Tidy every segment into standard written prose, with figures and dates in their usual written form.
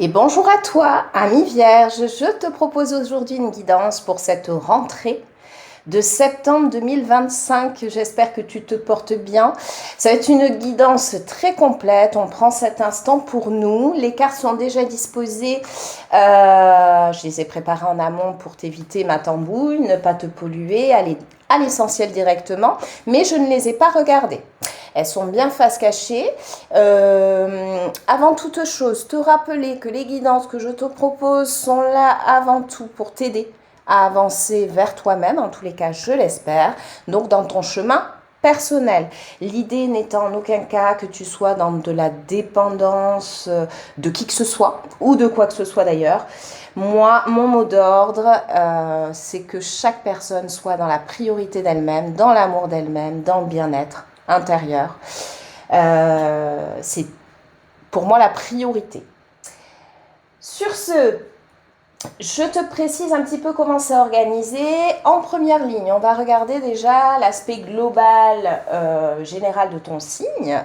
Et bonjour à toi, ami Vierge. Je te propose aujourd'hui une guidance pour cette rentrée de septembre 2025. J'espère que tu te portes bien. Ça va être une guidance très complète. On prend cet instant pour nous. Les cartes sont déjà disposées. Je les ai préparées en amont pour t'éviter ma tambouille, ne pas te polluer, aller à l'essentiel directement. Mais je ne les ai pas regardées. Elles sont bien face cachée. Avant toute chose, te rappeler que les guidances que je te propose sont là avant tout pour t'aider à avancer vers toi-même, en tous les cas, je l'espère, donc dans ton chemin personnel. L'idée n'étant en aucun cas que tu sois dans de la dépendance de qui que ce soit, ou de quoi que ce soit d'ailleurs. Moi, mon mot d'ordre, c'est que chaque personne soit dans la priorité d'elle-même, dans l'amour d'elle-même, dans le bien-être intérieur. C'est pour moi la priorité. Sur ce, je te précise un petit peu comment c'est organisé. En première ligne, on va regarder déjà l'aspect global général de ton signe,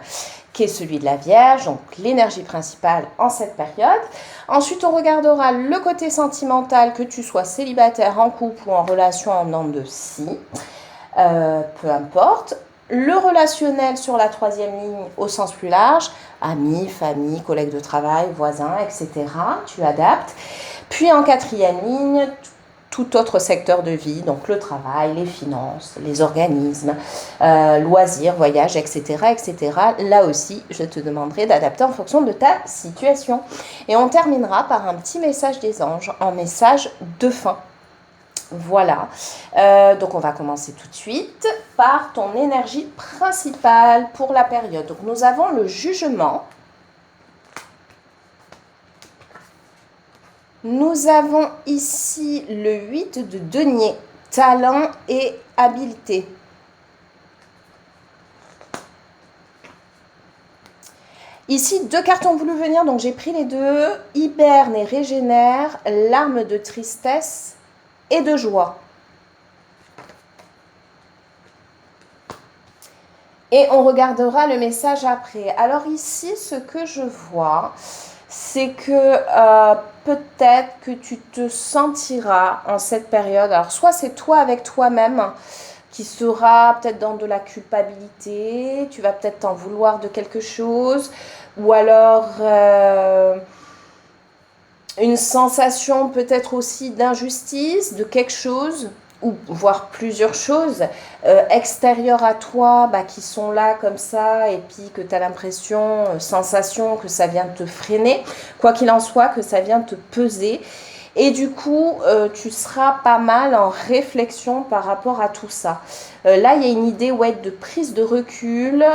qui est celui de la Vierge, donc l'énergie principale en cette période. Ensuite, on regardera le côté sentimental, que tu sois célibataire, en couple ou en relation en dents de scie, peu importe. Le relationnel sur la troisième ligne au sens plus large, amis, famille, collègues de travail, voisins, etc. Tu adaptes. Puis en quatrième ligne, tout autre secteur de vie, donc le travail, les finances, les organismes, loisirs, voyages, etc., etc. Là aussi, je te demanderai d'adapter en fonction de ta situation. Et on terminera par un petit message des anges, en message de fin. Voilà, donc on va commencer tout de suite par ton énergie principale pour la période. Donc nous avons le jugement. Nous avons ici le 8 de denier, talent et habileté. Ici, deux cartes ont voulu venir, donc j'ai pris les deux. Hiberne et régénère, larmes de tristesse et de joie. Et on regardera le message après. Alors ici, ce que je vois, c'est que peut-être que tu te sentiras en cette période, alors soit c'est toi avec toi-même qui sera peut-être dans de la culpabilité, tu vas peut-être t'en vouloir de quelque chose, ou alors une sensation peut-être aussi d'injustice, de quelque chose, ou voire plusieurs choses extérieures à toi qui sont là comme ça et puis que tu as l'impression, sensation que ça vient te freiner, quoi qu'il en soit, que ça vient te peser. Et du coup, tu seras pas mal en réflexion par rapport à tout ça. Là, il y a une idée de prise de recul,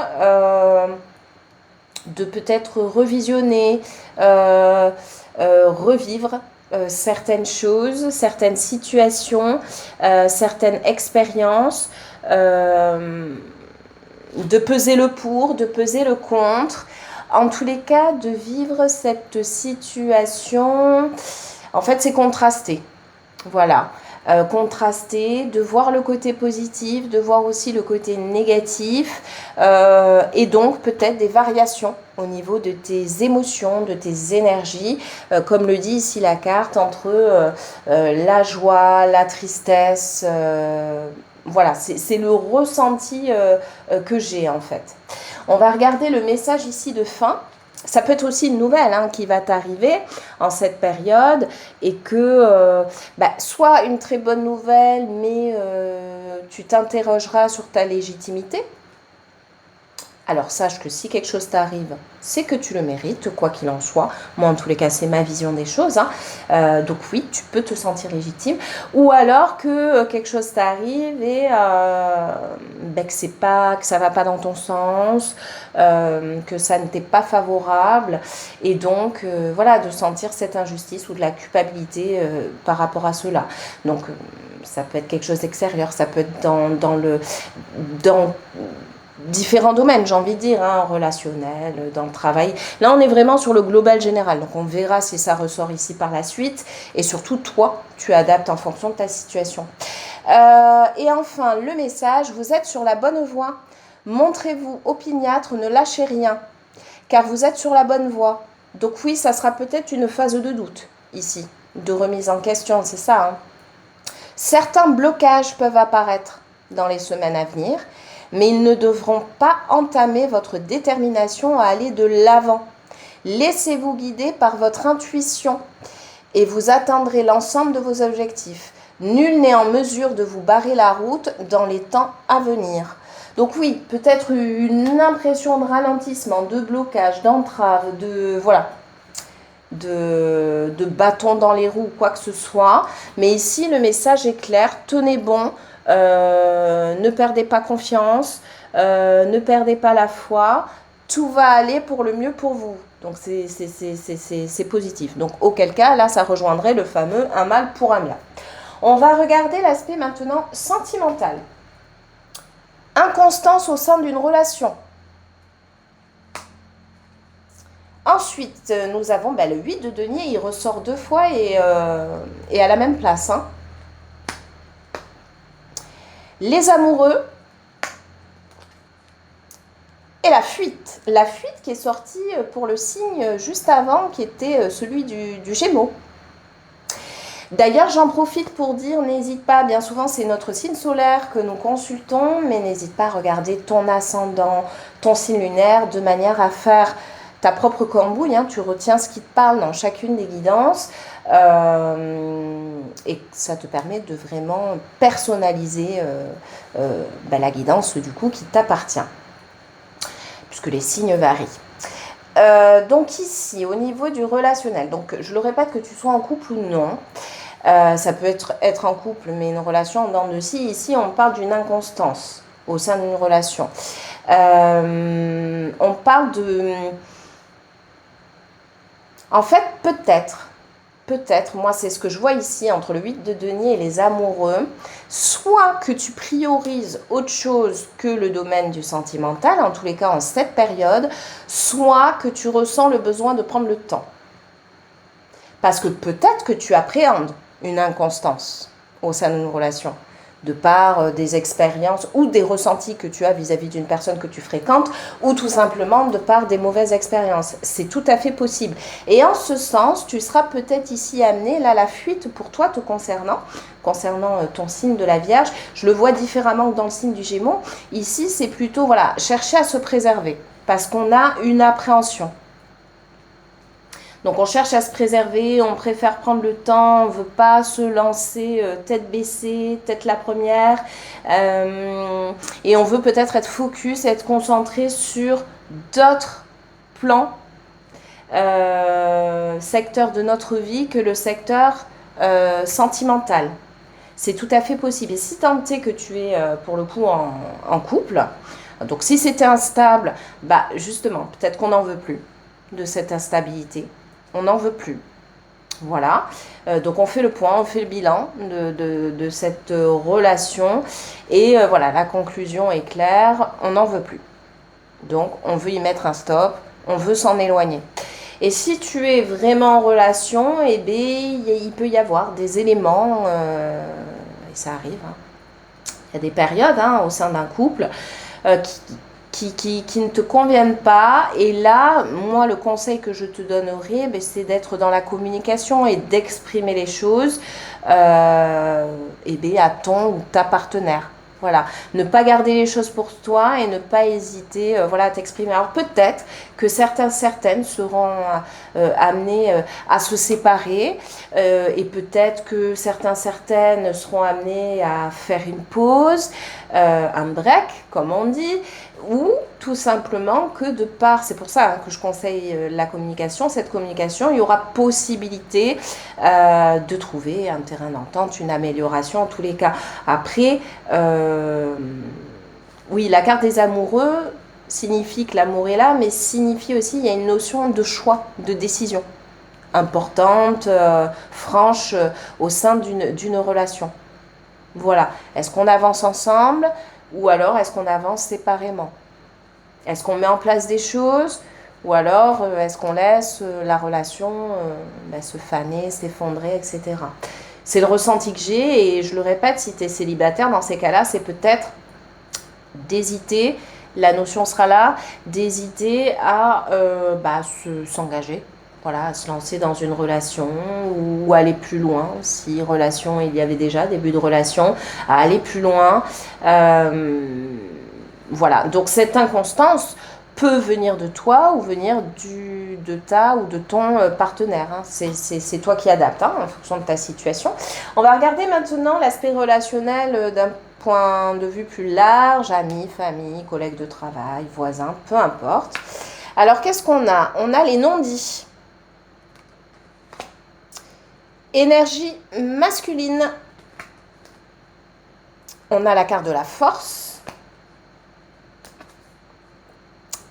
de peut-être revisionner, revivre certaines choses, certaines situations, certaines expériences, de peser le pour, de peser le contre. En tous les cas, de vivre cette situation, en fait, c'est contrasté. Voilà. Contrasté, de voir le côté positif, de voir aussi le côté négatif, et donc peut-être des variations au niveau de tes émotions, de tes énergies, comme le dit ici la carte, entre la joie, la tristesse, voilà, c'est le ressenti que j'ai en fait. On va regarder le message ici de fin. Ça peut être aussi une nouvelle qui va t'arriver en cette période et que soit une très bonne nouvelle, mais tu t'interrogeras sur ta légitimité. Alors sache que si quelque chose t'arrive, c'est que tu le mérites, quoi qu'il en soit. Moi, en tous les cas, c'est ma vision des choses. Donc oui, tu peux te sentir légitime. Ou alors que quelque chose t'arrive et que ça va pas dans ton sens, que ça ne t'est pas favorable. Et donc, voilà, de sentir cette injustice ou de la culpabilité par rapport à cela. Donc, ça peut être quelque chose d'extérieur, ça peut être dans différents domaines, j'ai envie de dire, relationnel, dans le travail. Là, on est vraiment sur le global général. Donc, on verra si ça ressort ici par la suite. Et surtout, toi, tu adaptes en fonction de ta situation. Et enfin, le message, vous êtes sur la bonne voie. Montrez-vous opiniâtre, ne lâchez rien, car vous êtes sur la bonne voie. Donc oui, ça sera peut-être une phase de doute ici, de remise en question, c'est ça, hein. Certains blocages peuvent apparaître dans les semaines à venir, mais ils ne devront pas entamer votre détermination à aller de l'avant. Laissez-vous guider par votre intuition et vous atteindrez l'ensemble de vos objectifs. Nul n'est en mesure de vous barrer la route dans les temps à venir. Donc oui, peut-être une impression de ralentissement, de blocage, d'entrave, de bâton dans les roues, quoi que ce soit. Mais ici, le message est clair, tenez bon, ne perdez pas confiance, ne perdez pas la foi, tout va aller pour le mieux pour vous. Donc c'est positif. Donc auquel cas, là, ça rejoindrait le fameux un mal pour un bien. On va regarder l'aspect maintenant sentimental. Inconstance au sein d'une relation. Ensuite, nous avons le 8 de denier, il ressort 2 fois et à la même place. Hein. Les amoureux et la fuite. La fuite qui est sortie pour le signe juste avant, qui était celui du Gémeaux. D'ailleurs, j'en profite pour dire, n'hésite pas, bien souvent c'est notre signe solaire que nous consultons, mais n'hésite pas à regarder ton ascendant, ton signe lunaire, de manière à faire ta propre cambouille, hein, tu retiens ce qui te parle dans chacune des guidances et ça te permet de vraiment personnaliser la guidance du coup qui t'appartient, puisque les signes varient. Donc ici, au niveau du relationnel, donc je le répète, que tu sois en couple ou non, ça peut être en couple, mais une relation en dents de scie. Ici, on parle d'une inconstance au sein d'une relation. On parle de... En fait, peut-être, moi c'est ce que je vois ici entre le 8 de denier et les amoureux, soit que tu priorises autre chose que le domaine du sentimental, en tous les cas en cette période, soit que tu ressens le besoin de prendre le temps. Parce que peut-être que tu appréhendes une inconstance au sein d'une relation, de par des expériences ou des ressentis que tu as vis-à-vis d'une personne que tu fréquentes, ou tout simplement de par des mauvaises expériences. C'est tout à fait possible. Et en ce sens, tu seras peut-être ici amené, là, la fuite pour toi te concernant ton signe de la Vierge. Je le vois différemment que dans le signe du Gémeaux. Ici, c'est plutôt, voilà, chercher à se préserver, parce qu'on a une appréhension. Donc on cherche à se préserver, on préfère prendre le temps, on ne veut pas se lancer tête baissée, tête la première. Et on veut peut-être être focus, être concentré sur d'autres plans, secteurs de notre vie que le secteur sentimental. C'est tout à fait possible. Et si tant est que tu es pour le coup en couple, donc si c'était instable, justement, peut-être qu'on n'en veut plus de cette instabilité. On n'en veut plus. Voilà. Donc on fait le point, on fait le bilan de cette relation. Et voilà, la conclusion est claire, on n'en veut plus. Donc on veut y mettre un stop, on veut s'en éloigner. Et si tu es vraiment en relation, il peut y avoir des éléments, et ça arrive, hein. Il y a des périodes au sein d'un couple qui ne te conviennent pas. Et là, moi, le conseil que je te donnerais, c'est d'être dans la communication et d'exprimer les choses à ton ou ta partenaire. Voilà, ne pas garder les choses pour toi et ne pas hésiter à t'exprimer. Alors peut-être que certaines seront amenées à se séparer et peut-être que certaines seront amenées à faire une pause, un break, comme on dit, ou tout simplement que de part, c'est pour ça que je conseille la communication, cette communication, il y aura possibilité de trouver un terrain d'entente, une amélioration en tous les cas. Après, oui, la carte des amoureux signifie que l'amour est là, mais signifie aussi qu'il y a une notion de choix, de décision importante, franche, au sein d'une relation. Voilà, est-ce qu'on avance ensemble ou alors est-ce qu'on avance séparément? Est-ce qu'on met en place des choses ou alors est-ce qu'on laisse la relation se faner, s'effondrer, etc. C'est le ressenti que j'ai et je le répète, si tu es célibataire, dans ces cas-là, c'est peut-être d'hésiter, la notion sera là, d'hésiter à s'engager voilà, à se lancer dans une relation ou aller plus loin. Si relation, il y avait déjà début de relation, à aller plus loin. Voilà, donc cette inconstance peut venir de toi ou venir de ta ou de ton partenaire. Hein. C'est toi qui adaptes hein, en fonction de ta situation. On va regarder maintenant l'aspect relationnel d'un point de vue plus large, amis, famille, collègues de travail, voisins, peu importe. Alors qu'est-ce qu'on a? On a les non-dits. Énergie masculine. On a la carte de la force.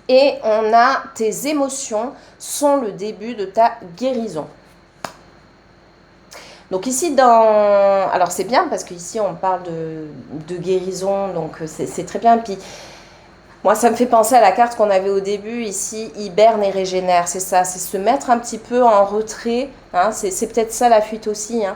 Et on a tes émotions sont le début de ta guérison. Donc ici, alors c'est bien parce qu'ici on parle de guérison, donc c'est très bien. Puis moi, ça me fait penser à la carte qu'on avait au début ici, hiberne et régénère. C'est ça, c'est se mettre un petit peu en retrait. Hein, c'est peut-être ça la fuite aussi. Hein,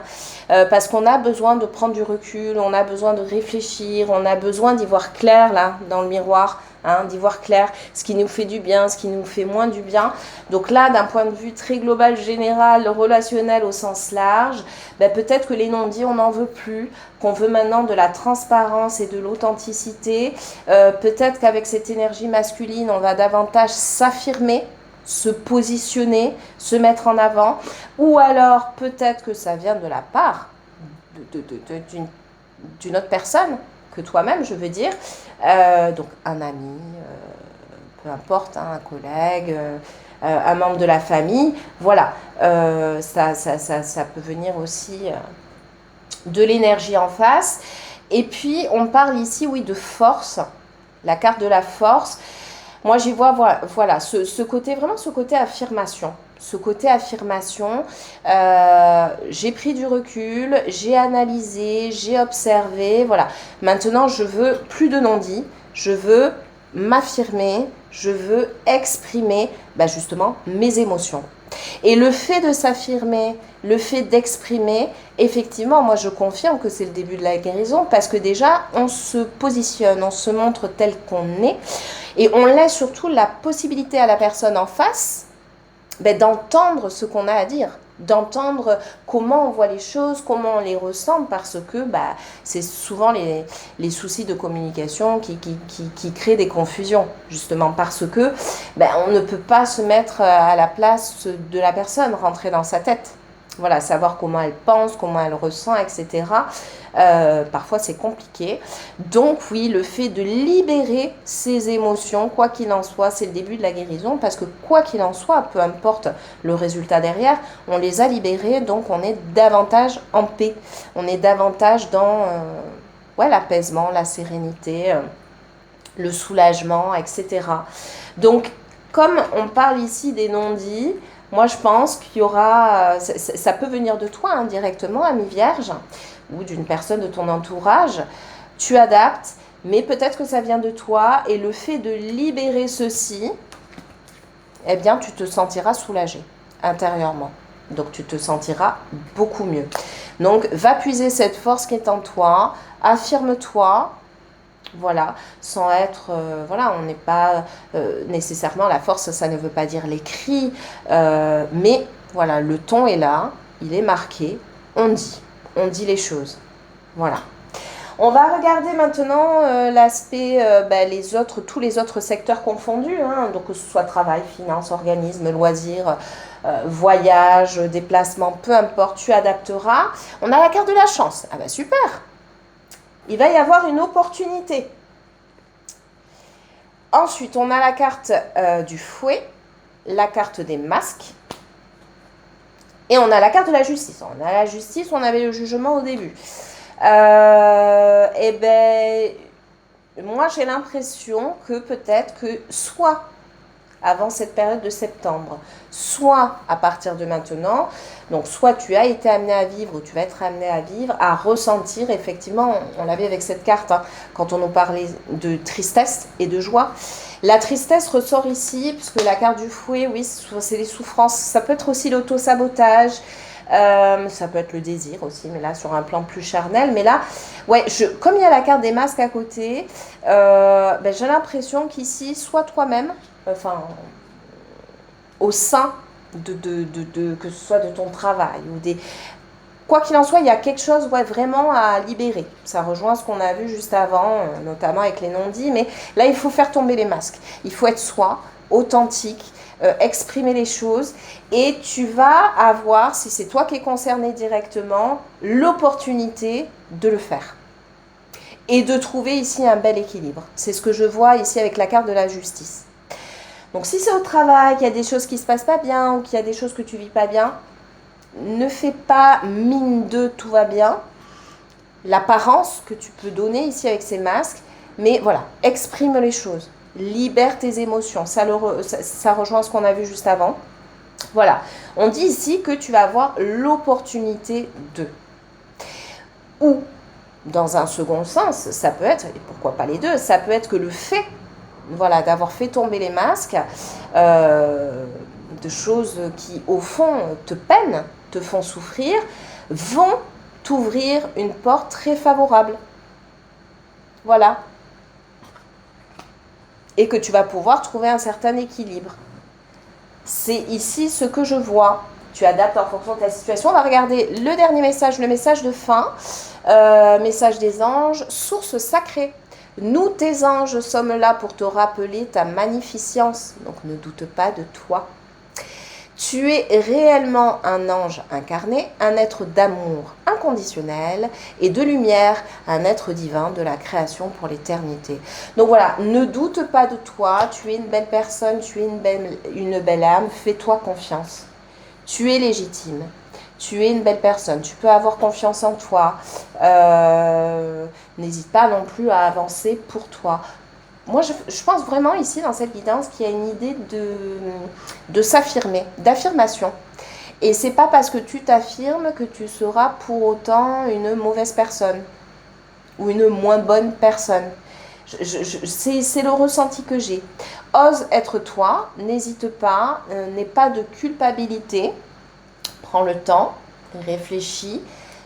parce qu'on a besoin de prendre du recul, on a besoin de réfléchir, on a besoin d'y voir clair là, dans le miroir. Hein, d'y voir clair, ce qui nous fait du bien, ce qui nous fait moins du bien. Donc là, d'un point de vue très global, général, relationnel au sens large, ben peut-être que les non-dits, on n'en veut plus, qu'on veut maintenant de la transparence et de l'authenticité. Peut-être qu'avec cette énergie masculine, on va davantage s'affirmer, se positionner, se mettre en avant. Ou alors, peut-être que ça vient de la part d'une autre personne, que toi-même, je veux dire. Donc un ami, peu importe, hein, un collègue, un membre de la famille. Voilà, ça peut venir aussi de l'énergie en face. Et puis, on parle ici, oui, de force, la carte de la force. Moi, j'y vois, voilà, ce côté, vraiment ce côté affirmation. Ce côté affirmation, j'ai pris du recul, j'ai analysé, j'ai observé, voilà. Maintenant, je veux plus de non-dits, je veux m'affirmer, je veux exprimer justement mes émotions. Et le fait de s'affirmer, le fait d'exprimer, effectivement, moi je confirme que c'est le début de la guérison parce que déjà, on se positionne, on se montre tel qu'on est et on laisse surtout la possibilité à la personne en face d'entendre ce qu'on a à dire, d'entendre comment on voit les choses, comment on les ressent, parce que c'est souvent les soucis de communication qui créent des confusions, justement, parce que on ne peut pas se mettre à la place de la personne, rentrer dans sa tête. Voilà, savoir comment elle pense, comment elle ressent, etc. Parfois, c'est compliqué. Donc, oui, le fait de libérer ses émotions, quoi qu'il en soit, c'est le début de la guérison. Parce que, quoi qu'il en soit, peu importe le résultat derrière, on les a libérés. Donc, on est davantage en paix. On est davantage dans l'apaisement, la sérénité, le soulagement, etc. Donc, comme on parle ici des non-dits, moi, je pense qu'il y aura, ça peut venir de toi indirectement, ami vierge, ou d'une personne de ton entourage. Tu adaptes, mais peut-être que ça vient de toi. Et le fait de libérer ceci, eh bien, tu te sentiras soulagé intérieurement. Donc, tu te sentiras beaucoup mieux. Donc, va puiser cette force qui est en toi. Affirme-toi. Voilà, sans être, on n'est pas nécessairement, la force, ça ne veut pas dire les cris, mais voilà, le ton est là, il est marqué, on dit les choses, voilà. On va regarder maintenant l'aspect, tous les autres secteurs confondus, hein, donc que ce soit travail, finance, organisme, loisirs, voyage, déplacement, peu importe, tu adapteras. On a la carte de la chance, ah bah super! Il va y avoir une opportunité. Ensuite, on a la carte du fouet, la carte des masques, et on a la carte de la justice. On a la justice, on avait le jugement au début. Moi, j'ai l'impression que peut-être que soit avant cette période de septembre, soit à partir de maintenant, donc soit tu as été amené à vivre ou tu vas être amené à vivre, à ressentir effectivement, on l'avait avec cette carte, hein, quand on nous parlait de tristesse et de joie. La tristesse ressort ici, puisque la carte du fouet, oui, c'est les souffrances, ça peut être aussi l'auto-sabotage, ça peut être le désir aussi, mais là sur un plan plus charnel. Mais là, ouais, comme il y a la carte des masques à côté, j'ai l'impression qu'ici, soit toi-même, au sein que ce soit de ton travail ou des... Quoi qu'il en soit, il y a quelque chose vraiment à libérer. Ça rejoint ce qu'on a vu juste avant, notamment avec les non-dits. Mais là, il faut faire tomber les masques. Il faut être soi, authentique, exprimer les choses. Et tu vas avoir, si c'est toi qui es concerné directement, l'opportunité de le faire. Et de trouver ici un bel équilibre. C'est ce que je vois ici avec la carte de la justice. Donc si c'est au travail, qu'il y a des choses qui ne se passent pas bien ou qu'il y a des choses que tu ne vis pas bien, ne fais pas mine de tout va bien, l'apparence que tu peux donner ici avec ces masques, mais voilà, exprime les choses, libère tes émotions, ça rejoint ce qu'on a vu juste avant. Voilà, on dit ici que tu vas avoir l'opportunité de. Ou, dans un second sens, ça peut être, et pourquoi pas les deux, ça peut être que le fait, voilà, d'avoir fait tomber les masques, de choses qui, au fond, te peinent, te font souffrir, vont t'ouvrir une porte très favorable. Voilà. Et que tu vas pouvoir trouver un certain équilibre. C'est ici ce que je vois. Tu adaptes en fonction de ta situation. On va regarder le dernier message, le message de fin. Message des anges, source sacrée. Nous, tes anges, sommes là pour te rappeler ta magnificence. Donc ne doute pas de toi. Tu es réellement un ange incarné, un être d'amour inconditionnel et de lumière, un être divin de la création pour l'éternité. Donc voilà, ne doute pas de toi, tu es une belle personne, tu es une belle âme, fais-toi confiance. Tu es légitime, tu es une belle personne, tu peux avoir confiance en toi. N'hésite pas non plus à avancer pour toi. Moi, je pense vraiment ici, dans cette guidance, qu'il y a une idée de s'affirmer, d'affirmation. Et c'est pas parce que tu t'affirmes que tu seras pour autant une mauvaise personne ou une moins bonne personne. C'est le ressenti que j'ai. Ose être toi, n'hésite pas, n'aie pas de culpabilité. Prends le temps, réfléchis.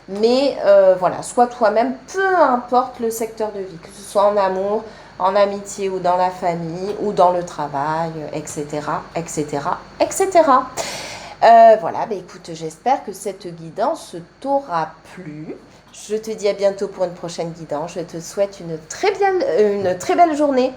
Mais voilà, sois toi-même, peu importe le secteur de vie, que ce soit en amour, en amitié ou dans la famille ou dans le travail, etc., etc., etc. Voilà, bah écoute, j'espère que cette guidance t'aura plu. Je te dis à bientôt pour une prochaine guidance. Je te souhaite une très belle journée.